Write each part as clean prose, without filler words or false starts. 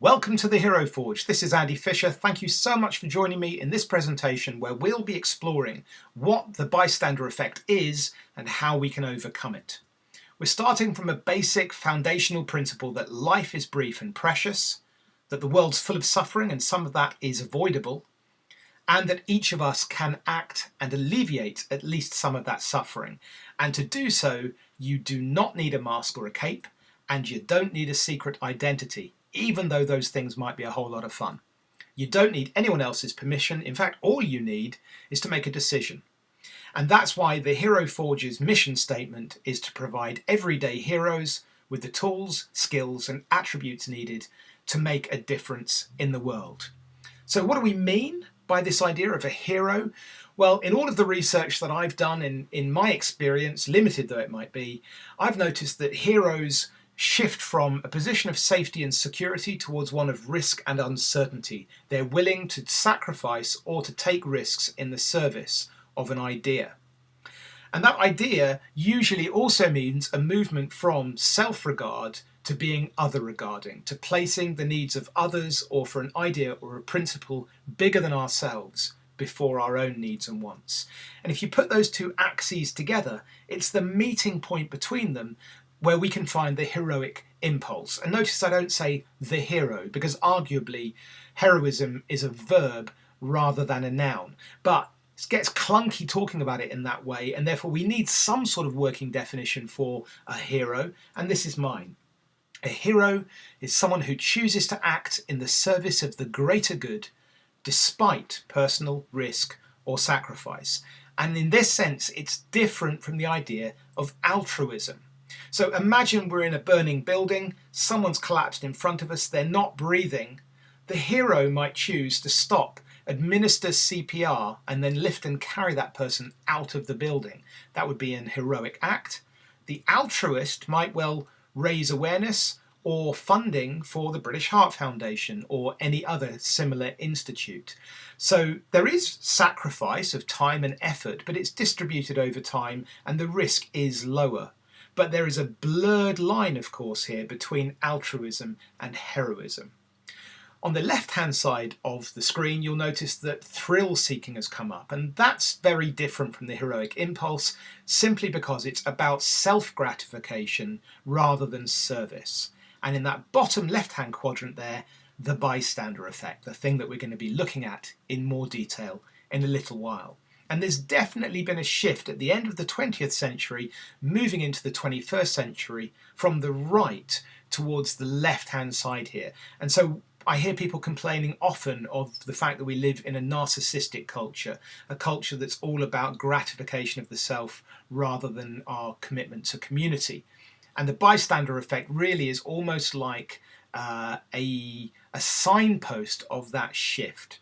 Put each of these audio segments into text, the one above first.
Welcome to the Hero Forge. This is Andy Fisher. Thank you so much for joining me in this presentation where we'll be exploring what the bystander effect is and how we can overcome it. We're starting from a basic foundational principle that life is brief and precious, that the world's full of suffering and some of that is avoidable, and that each of us can act and alleviate at least some of that suffering. And to do so, you do not need a mask or a cape, and you don't need a secret identity, even though those things might be a whole lot of fun. You don't need anyone else's permission. In fact, all you need is to make a decision. And that's why the Hero Forge's mission statement is to provide everyday heroes with the tools, skills, and attributes needed to make a difference in the world. So what do we mean by this idea of a hero? Well, in all of the research that I've done, in my experience, limited though it might be, I've noticed that heroes shift from a position of safety and security towards one of risk and uncertainty. They're willing to sacrifice or to take risks in the service of an idea. And that idea usually also means a movement from self-regard to being other-regarding, to placing the needs of others or for an idea or a principle bigger than ourselves before our own needs and wants. And if you put those two axes together, it's the meeting point between them where we can find the heroic impulse. And notice I don't say the hero, because arguably heroism is a verb rather than a noun. But it gets clunky talking about it in that way, and therefore we need some sort of working definition for a hero, and this is mine. A hero is someone who chooses to act in the service of the greater good despite personal risk or sacrifice. And in this sense, it's different from the idea of altruism. So imagine we're in a burning building, someone's collapsed in front of us, they're not breathing. The hero might choose to stop, administer CPR, and then lift and carry that person out of the building. That would be an heroic act. The altruist might well raise awareness or funding for the British Heart Foundation or any other similar institute. So there is sacrifice of time and effort, but it's distributed over time and the risk is lower. But there is a blurred line, of course, here between altruism and heroism. On the left-hand side of the screen, you'll notice that thrill-seeking has come up, and that's very different from the heroic impulse, simply because it's about self-gratification rather than service. And in that bottom left-hand quadrant there, the bystander effect, the thing that we're going to be looking at in more detail in a little while. And there's definitely been a shift at the end of the 20th century, moving into the 21st century, from the right towards the left-hand side here. And so I hear people complaining often of the fact that we live in a narcissistic culture, a culture that's all about gratification of the self rather than our commitment to community. And the bystander effect really is almost like a signpost of that shift.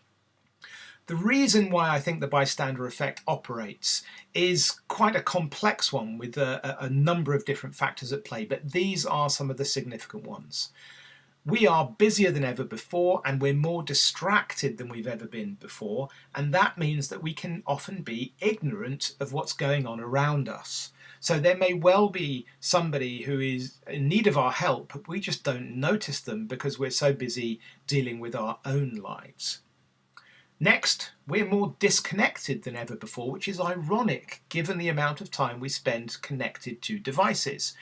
The reason why I think the bystander effect operates is quite a complex one with a number of different factors at play, but these are some of the significant ones. We are busier than ever before and we're more distracted than we've ever been before, and that means that we can often be ignorant of what's going on around us. So there may well be somebody who is in need of our help, but we just don't notice them because we're so busy dealing with our own lives. Next, we're more disconnected than ever before, which is ironic given the amount of time we spend connected to devices.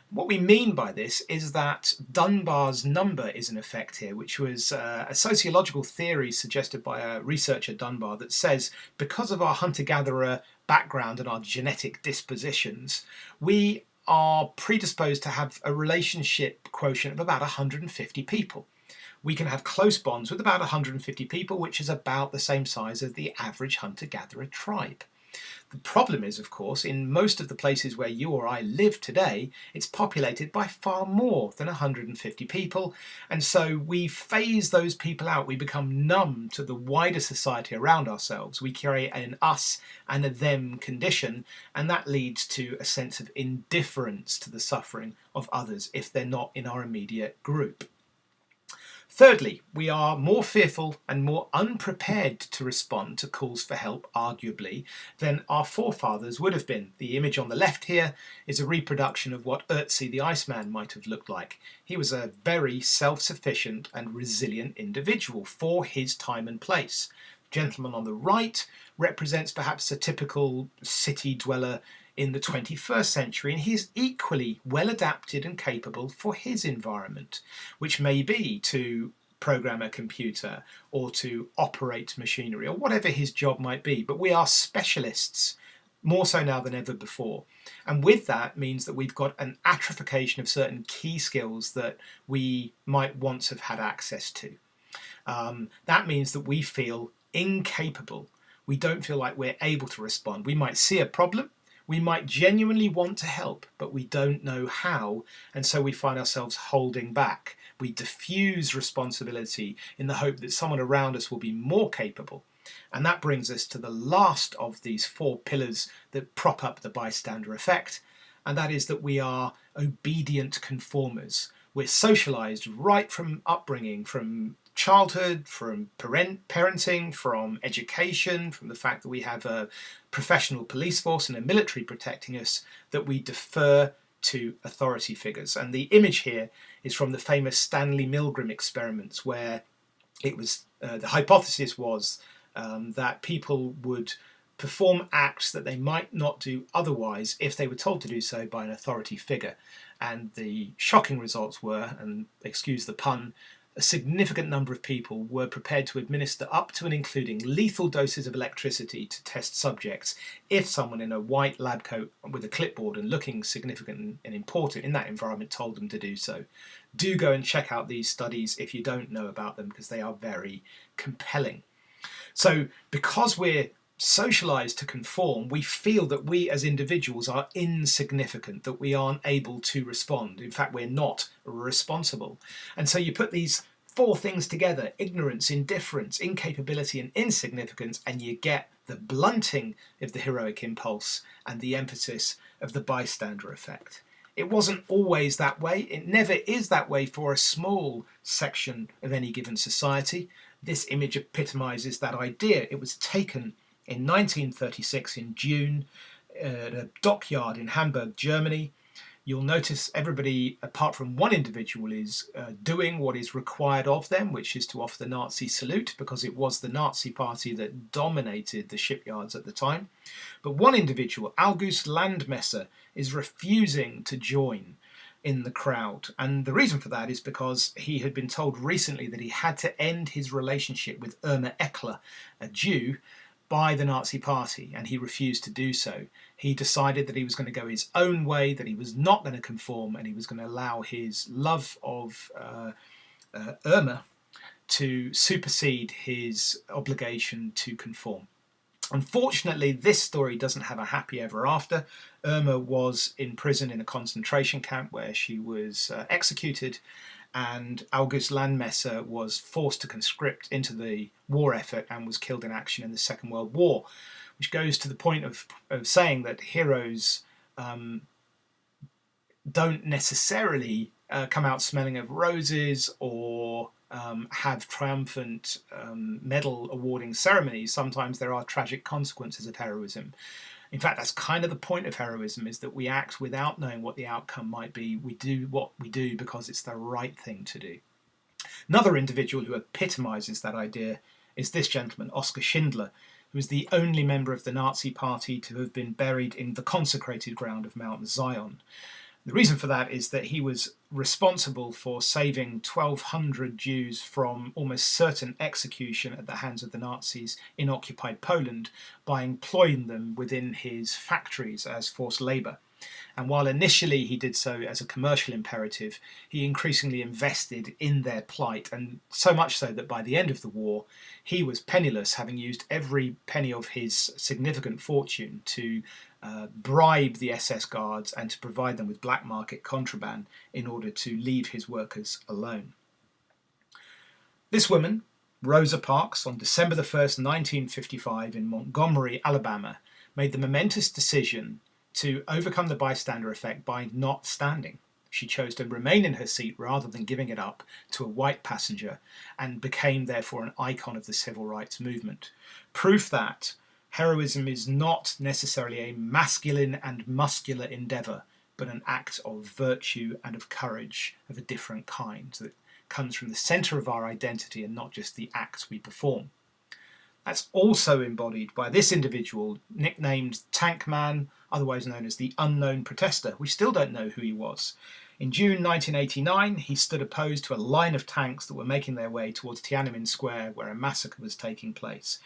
What we mean by this is that Dunbar's number is in effect here, which was a sociological theory suggested by a researcher, Dunbar, that says because of our hunter-gatherer background and our genetic dispositions, we are predisposed to have a relationship quotient of about 150 people. We can have close bonds with about 150 people, which is about the same size as the average hunter-gatherer tribe. The problem is, of course, in most of the places where you or I live today, it's populated by far more than 150 people, and so we phase those people out. We become numb to the wider society around ourselves. We create an us and a them condition, and that leads to a sense of indifference to the suffering of others if they're not in our immediate group. Thirdly, we are more fearful and more unprepared to respond to calls for help, arguably, than our forefathers would have been. The image on the left here is a reproduction of what Ötzi the Iceman might have looked like. He was a very self-sufficient and resilient individual for his time and place. The gentleman on the right represents perhaps a typical city dweller in the 21st century, and he is equally well adapted and capable for his environment, which may be to program a computer or to operate machinery or whatever his job might be. But we are specialists, more so now than ever before. And with that means that we've got an atrophication of certain key skills that we might once have had access to. That means that we feel incapable. We don't feel like we're able to respond. We might see a problem. We might genuinely want to help, but we don't know how, and so we find ourselves holding back. We diffuse responsibility in the hope that someone around us will be more capable. And that brings us to the last of these four pillars that prop up the bystander effect, and that is that we are obedient conformers. We're socialized right from upbringing, from childhood, from parenting, from education, from the fact that we have a professional police force and a military protecting us, that we defer to authority figures. And the image here is from the famous Stanley Milgram experiments, where it was the hypothesis was that people would perform acts that they might not do otherwise if they were told to do so by an authority figure. And the shocking results were, and excuse the pun, a significant number of people were prepared to administer up to and including lethal doses of electricity to test subjects if someone in a white lab coat with a clipboard and looking significant and important in that environment told them to do so. Do go and check out these studies if you don't know about them, because they are very compelling. So because we're socialized to conform, we feel that we as individuals are insignificant, that we aren't able to respond. In fact, we're not responsible. And so you put these four things together: ignorance, indifference, incapability, and insignificance, and you get the blunting of the heroic impulse and the emphasis of the bystander effect. It wasn't always that way. It never is that way for a small section of any given society. This image epitomizes that idea. It was taken in 1936 in June at a dockyard in Hamburg, Germany. You'll notice everybody, apart from one individual, is doing what is required of them, which is to offer the Nazi salute, because it was the Nazi party that dominated the shipyards at the time. But one individual, August Landmesser, is refusing to join in the crowd. And the reason for that is because he had been told recently that he had to end his relationship with Irma Eckler, a Jew, by the Nazi party, and he refused to do so. He decided that he was going to go his own way, that he was not going to conform, and he was going to allow his love of Irma to supersede his obligation to conform. Unfortunately, this story doesn't have a happy ever after. Irma was in prison in a concentration camp where she was executed, and August Landmesser was forced to conscript into the war effort and was killed in action in the Second World War, which goes to the point of saying that heroes don't necessarily come out smelling of roses or have triumphant medal awarding ceremonies. Sometimes there are tragic consequences of heroism. In fact, that's kind of the point of heroism, is that we act without knowing what the outcome might be. We do what we do because it's the right thing to do. Another individual who epitomizes that idea is this gentleman, Oskar Schindler, who was the only member of the Nazi party to have been buried in the consecrated ground of Mount Zion. The reason for that is that he was responsible for saving 1,200 Jews from almost certain execution at the hands of the Nazis in occupied Poland by employing them within his factories as forced labour. And while initially he did so as a commercial imperative, he increasingly invested in their plight, and so much so that by the end of the war he was penniless, having used every penny of his significant fortune to bribe the SS guards and to provide them with black market contraband in order to leave his workers alone. This woman, Rosa Parks, on December the 1st, 1955 in Montgomery, Alabama, made the momentous decision to overcome the bystander effect by not standing. She chose to remain in her seat rather than giving it up to a white passenger, and became therefore an icon of the civil rights movement. Proof that heroism is not necessarily a masculine and muscular endeavour, but an act of virtue and of courage of a different kind that comes from the centre of our identity and not just the acts we perform. That's also embodied by this individual, nicknamed Tank Man, otherwise known as the Unknown Protester. We still don't know who he was. In June 1989, he stood opposed to a line of tanks that were making their way towards Tiananmen Square, where a massacre was taking place.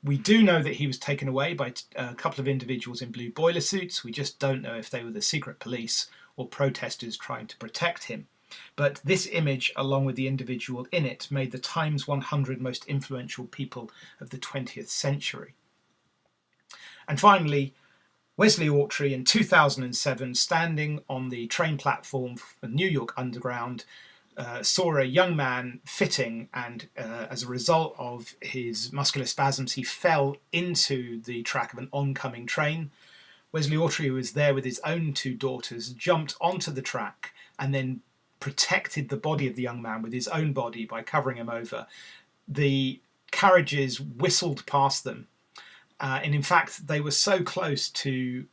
We do know that he was taken away by a couple of individuals in blue boiler suits. We just don't know if they were the secret police or protesters trying to protect him. But this image, along with the individual in it, made the Times 100 most influential people of the 20th century. And finally, Wesley Autry in 2007, standing on the train platform for New York Underground, saw a young man fitting, and as a result of his muscular spasms, he fell into the track of an oncoming train. Wesley Autry, who was there with his own two daughters, jumped onto the track and then protected the body of the young man with his own body by covering him over. The carriages whistled past them. And in fact, they were so close to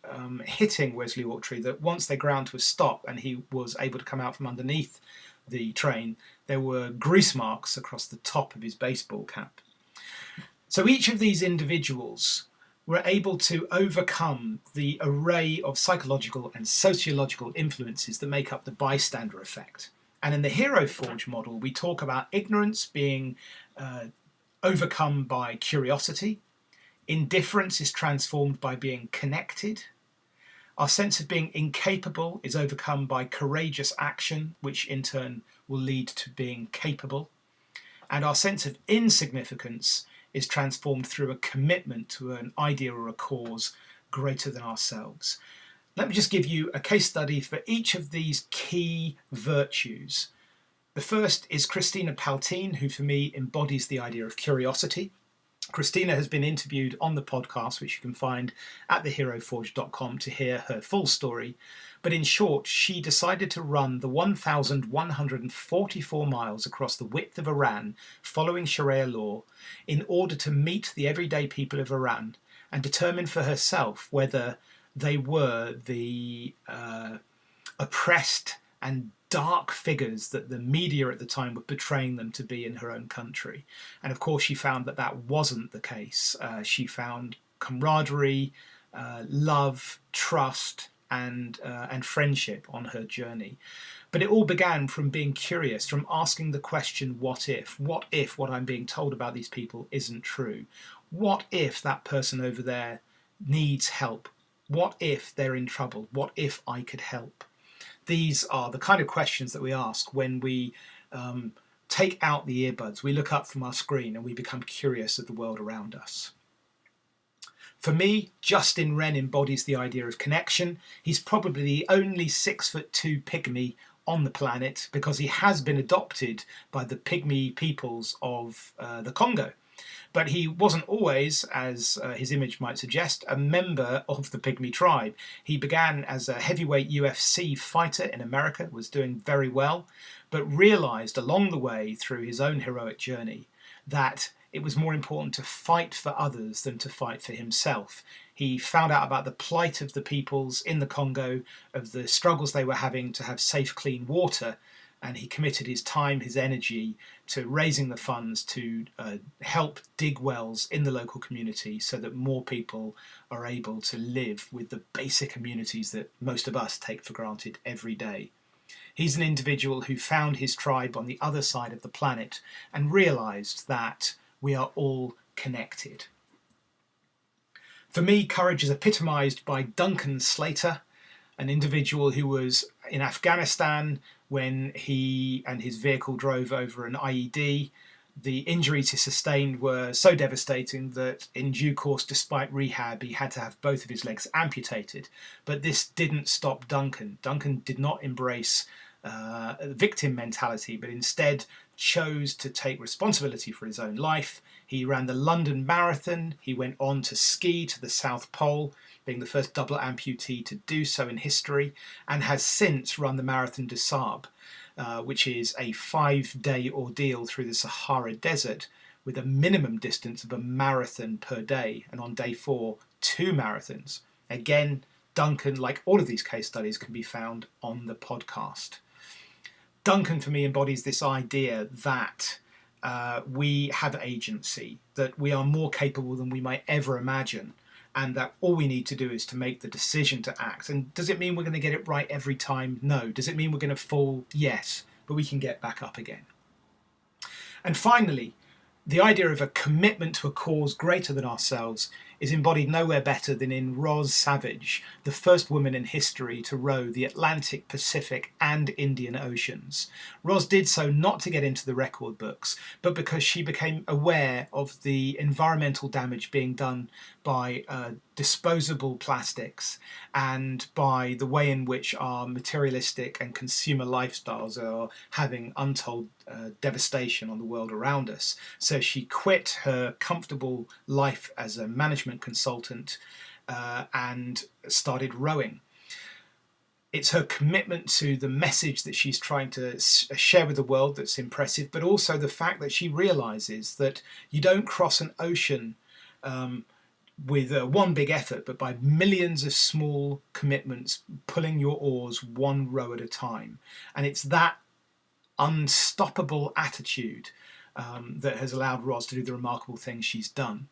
hitting Wesley Autry that once they ground to a stop and he was able to come out from underneath the train, there were grease marks across the top of his baseball cap. So each of these individuals were able to overcome the array of psychological and sociological influences that make up the bystander effect. And in the Hero Forge model, we talk about ignorance being overcome by curiosity. Indifference is transformed by being connected. Our sense of being incapable is overcome by courageous action, which in turn will lead to being capable. And our sense of insignificance is transformed through a commitment to an idea or a cause greater than ourselves. Let me just give you a case study for each of these key virtues. The first is Christina Paltine, who for me embodies the idea of curiosity. Christina has been interviewed on the podcast, which you can find at theheroforge.com to hear her full story. But in short, she decided to run the 1,144 miles across the width of Iran, following Sharia law, in order to meet the everyday people of Iran and determine for herself whether they were the oppressed and dark figures that the media at the time were portraying them to be in her own country. And of course, she found that that wasn't the case. She found camaraderie, love, trust, and friendship on her journey. But it all began from being curious, from asking the question, what if? What if what I'm being told about these people isn't true? What if that person over there needs help? What if they're in trouble? What if I could help? These are the kind of questions that we ask when we take out the earbuds, we look up from our screen and we become curious of the world around us. For me, Justin Wren embodies the idea of connection. He's probably the only 6'2" pygmy on the planet because he has been adopted by the pygmy peoples of the Congo. But he wasn't always, as his image might suggest, a member of the Pygmy tribe. He began as a heavyweight UFC fighter in America, was doing very well, but realised along the way through his own heroic journey that it was more important to fight for others than to fight for himself. He found out about the plight of the peoples in the Congo, of the struggles they were having to have safe, clean water, and he committed his time, his energy to raising the funds to help dig wells in the local community so that more people are able to live with the basic amenities that most of us take for granted every day. He's an individual who found his tribe on the other side of the planet and realised that we are all connected. For me, courage is epitomised by Duncan Slater, an individual who was in Afghanistan when he and his vehicle drove over an IED. The injuries he sustained were so devastating that in due course, despite rehab, he had to have both of his legs amputated. But this didn't stop Duncan. Duncan did not embrace victim mentality, but instead chose to take responsibility for his own life. He ran the London Marathon. He went on to ski to the South Pole. being the first double amputee to do so in history, and has since run the Marathon des Sables, which is a 5-day ordeal through the Sahara Desert with a minimum distance of a marathon per day, and on day 4, 2 marathons. Again, Duncan, like all of these case studies, can be found on the podcast. Duncan, for me, embodies this idea that we have agency, that we are more capable than we might ever imagine, and that all we need to do is to make the decision to act. And does it mean we're going to get it right every time? No. Does it mean we're going to fall? Yes. But we can get back up again. And finally, the idea of a commitment to a cause greater than ourselves is embodied nowhere better than in Ros Savage, the first woman in history to row the Atlantic, Pacific and Indian Oceans. Ros did so not to get into the record books, but because she became aware of the environmental damage being done by disposable plastics and by the way in which our materialistic and consumer lifestyles are having untold devastation on the world around us. So she quit her comfortable life as a management consultant and started rowing. It's her commitment to the message that she's trying to share with the world that's impressive, but also the fact that she realizes that you don't cross an ocean with one big effort, but by millions of small commitments, pulling your oars one row at a time. And it's that unstoppable attitude that has allowed Ros to do the remarkable things she's done.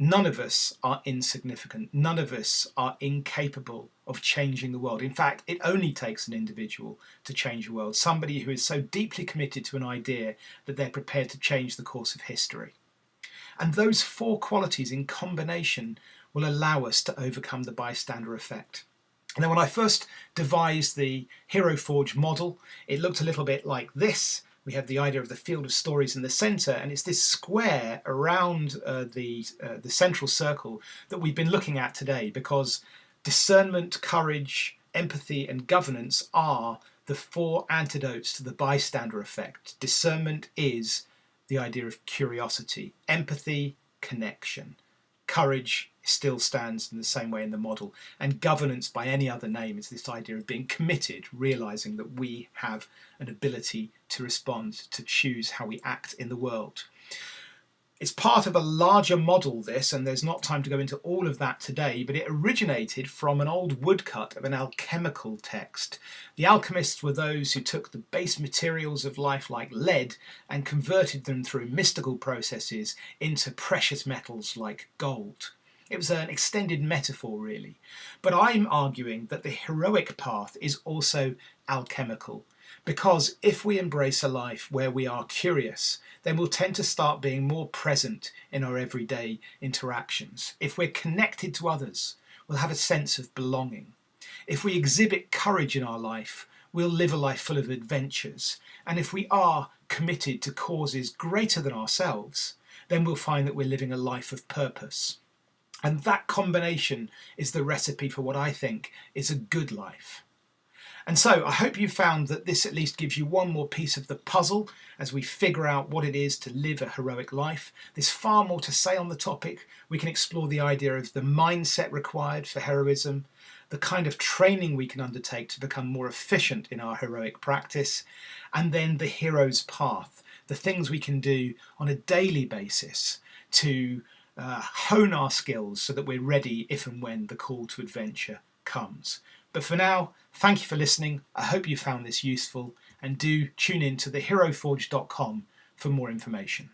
None of us are insignificant. None of us are incapable of changing the world. In fact, it only takes an individual to change the world, somebody who is so deeply committed to an idea that they're prepared to change the course of history. And those 4 qualities in combination will allow us to overcome the bystander effect. Now, when I first devised the Hero Forge model, it looked a little bit like this. We have the idea of the field of stories in the centre, and it's this square around the central circle that we've been looking at today, because discernment, courage, empathy and governance are the 4 antidotes to the bystander effect. Discernment is the idea of curiosity, empathy, connection. Courage still stands in the same way in the model, and governance by any other name is this idea of being committed, realising that we have an ability to respond, to choose how we act in the world. It's part of a larger model, this, and there's not time to go into all of that today, but it originated from an old woodcut of an alchemical text. The alchemists were those who took the base materials of life like lead and converted them through mystical processes into precious metals like gold. It was an extended metaphor, really. But I'm arguing that the heroic path is also alchemical, because if we embrace a life where we are curious, then we'll tend to start being more present in our everyday interactions. If we're connected to others, we'll have a sense of belonging. If we exhibit courage in our life, we'll live a life full of adventures. And if we are committed to causes greater than ourselves, then we'll find that we're living a life of purpose. And that combination is the recipe for what I think is a good life. And so I hope you found that this at least gives you one more piece of the puzzle as we figure out what it is to live a heroic life. There's far more to say on the topic. We can explore the idea of the mindset required for heroism, the kind of training we can undertake to become more efficient in our heroic practice, and then the hero's path, the things we can do on a daily basis to hone our skills so that we're ready if and when the call to adventure comes. But for now, thank you for listening. I hope you found this useful, and do tune in to theheroforge.com for more information.